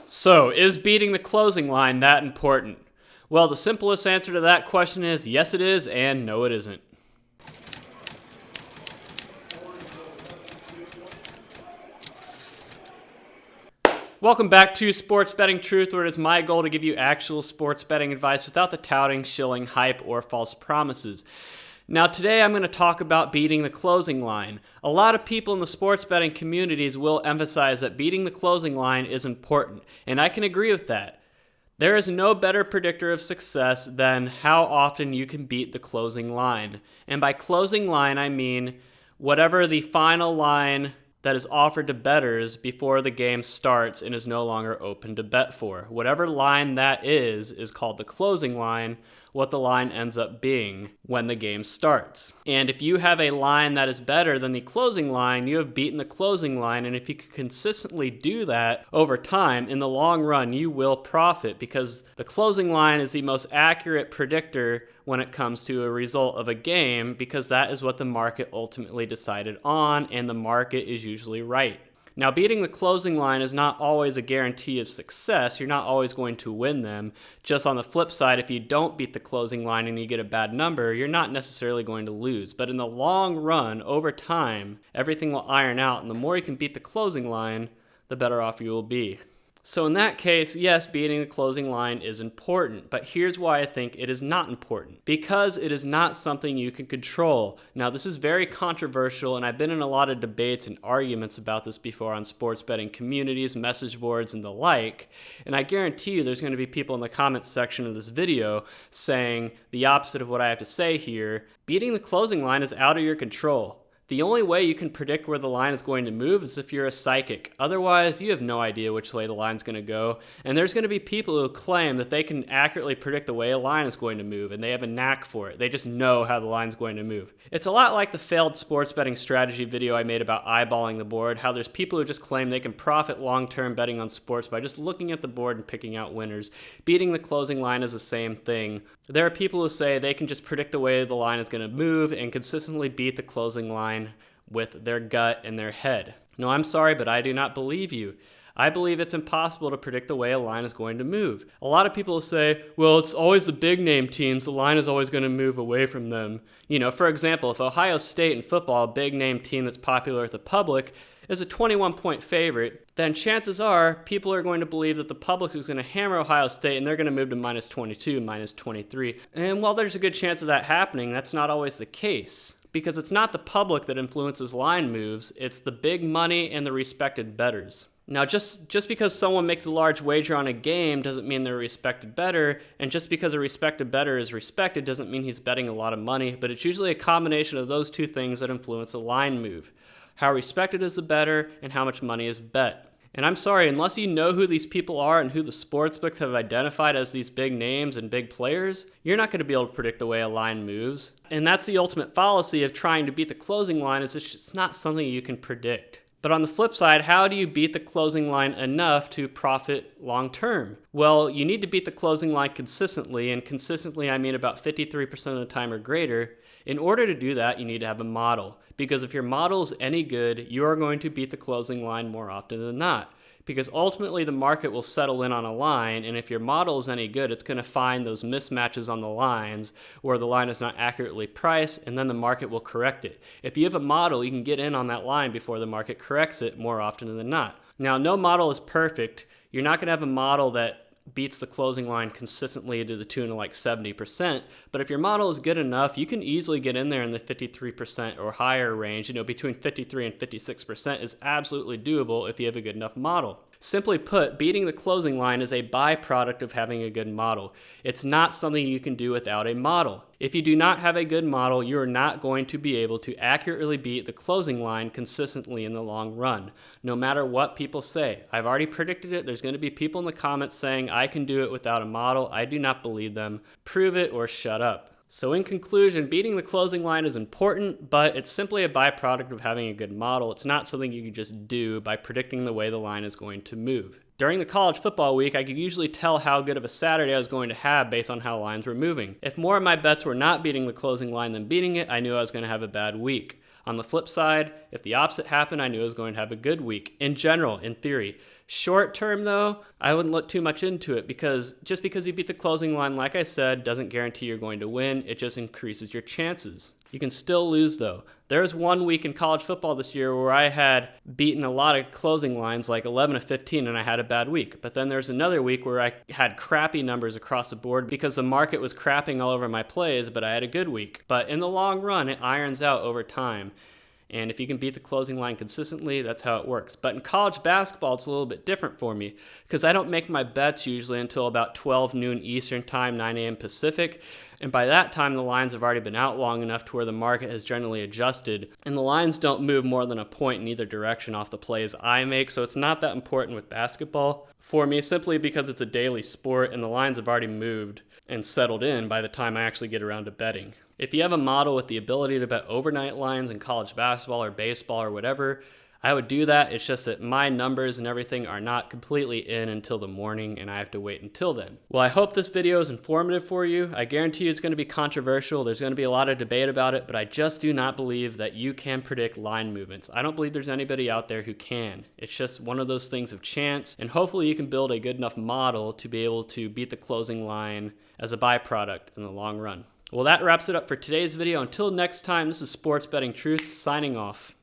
So, is beating the closing line that important? Well, the simplest answer to that question is yes, it is, and no, it isn't. Welcome back to Sports Betting Truth, where it is my goal to give you actual sports betting advice without the touting, shilling, hype, or false promises. Now, today I'm going to talk about beating the closing line. A lot of people in the sports betting communities will emphasize that beating the closing line is important, and I can agree with that. There is no better predictor of success than how often you can beat the closing line. And by closing line, I mean whatever the final line that is offered to bettors before the game starts and is no longer open to bet for. Whatever line that is called the closing line, what the line ends up being when the game starts. And if you have a line that is better than the closing line, you have beaten the closing line, and if you can consistently do that over time, in the long run, you will profit because the closing line is the most accurate predictor when it comes to a result of a game because that is what the market ultimately decided on, and the market is usually right. Now, beating the closing line is not always a guarantee of success. You're not always going to win them. Just on the flip side, if you don't beat the closing line and you get a bad number, you're not necessarily going to lose. But in the long run, over time, everything will iron out, and the more you can beat the closing line, the better off you will be. So in that case, yes, beating the closing line is important, but here's why I think it is not important. Because it is not something you can control. Now, this is very controversial, and I've been in a lot of debates and arguments about this before on sports betting communities, message boards, and the like, and I guarantee you there's going to be people in the comments section of this video saying the opposite of what I have to say here. Beating the closing line is out of your control. The only way you can predict where the line is going to move is if you're a psychic. Otherwise, you have no idea which way the line's going to go. And there's going to be people who claim that they can accurately predict the way a line is going to move, and they have a knack for it. They just know how the line's going to move. It's a lot like the failed sports betting strategy video I made about eyeballing the board, how there's people who just claim they can profit long-term betting on sports by just looking at the board and picking out winners. Beating the closing line is the same thing. There are people who say they can just predict the way the line is going to move and consistently beat the closing line with their gut and their head. No, I'm sorry, but I do not believe you. I believe it's impossible to predict the way a line is going to move. A lot of people say, well, it's always the big name teams, the line is always going to move away from them. You know, for example, if Ohio State in football, a big name team that's popular with the public, is a 21-point favorite, then chances are people are going to believe that the public is going to hammer Ohio State and they're going to move to minus 22, minus 23. And while there's a good chance of that happening, that's not always the case. Because it's not the public that influences line moves, it's the big money and the respected bettors. Now, just because someone makes a large wager on a game doesn't mean they're a respected bettor, and just because a respected bettor is respected doesn't mean he's betting a lot of money, but it's usually a combination of those two things that influence a line move. How respected is the bettor and how much money is bet. And I'm sorry, unless you know who these people are and who the sportsbooks have identified as these big names and big players, you're not going to be able to predict the way a line moves. And that's the ultimate fallacy of trying to beat the closing line, is it's just not something you can predict. But on the flip side, how do you beat the closing line enough to profit long term? Well, you need to beat the closing line consistently, and consistently I mean about 53% of the time or greater. In order to do that, you need to have a model. Because if your model is any good, you are going to beat the closing line more often than not. Because ultimately the market will settle in on a line, and if your model is any good, it's going to find those mismatches on the lines where the line is not accurately priced, and then the market will correct it. If you have a model, you can get in on that line before the market corrects it more often than not. Now, no model is perfect. You're not going to have a model that beats the closing line consistently to the tune of like 70%, but if your model is good enough, you can easily get in there in the 53% or higher range. You know, between 53 and 56% is absolutely doable if you have a good enough model. Simply put, beating the closing line is a byproduct of having a good model. It's not something you can do without a model. If you do not have a good model, you are not going to be able to accurately beat the closing line consistently in the long run, no matter what people say. I've already predicted it. There's going to be people in the comments saying I can do it without a model. I do not believe them. Prove it or shut up. So in conclusion, beating the closing line is important, but it's simply a byproduct of having a good model. It's not something you can just do by predicting the way the line is going to move. During the college football week, I could usually tell how good of a Saturday I was going to have based on how lines were moving. If more of my bets were not beating the closing line than beating it, I knew I was going to have a bad week. On the flip side, if the opposite happened, I knew I was going to have a good week. In general, in theory, Short term though, I wouldn't look too much into it because just because you beat the closing line, like I said, doesn't guarantee you're going to win. It just increases your chances. You can still lose though. There was one week in college football this year where I had beaten a lot of closing lines, like 11 of 15, and I had a bad week. But then there's another week where I had crappy numbers across the board because the market was crapping all over my plays, but I had a good week. But in the long run, it irons out over time. And if you can beat the closing line consistently, that's how it works. But in college basketball, it's a little bit different for me because I don't make my bets usually until about 12 noon Eastern time, 9 a.m. Pacific. And by that time, the lines have already been out long enough to where the market has generally adjusted. And the lines don't move more than a point in either direction off the plays I make. So it's not that important with basketball for me simply because it's a daily sport and the lines have already moved and settled in by the time I actually get around to betting. If you have a model with the ability to bet overnight lines in college basketball or baseball or whatever, I would do that. It's just that my numbers and everything are not completely in until the morning and I have to wait until then. Well, I hope this video is informative for you. I guarantee you it's going to be controversial. There's going to be a lot of debate about it, but I just do not believe that you can predict line movements. I don't believe there's anybody out there who can. It's just one of those things of chance, and hopefully you can build a good enough model to be able to beat the closing line as a byproduct in the long run. Well, that wraps it up for today's video. Until next time, this is Sports Betting Truth signing off.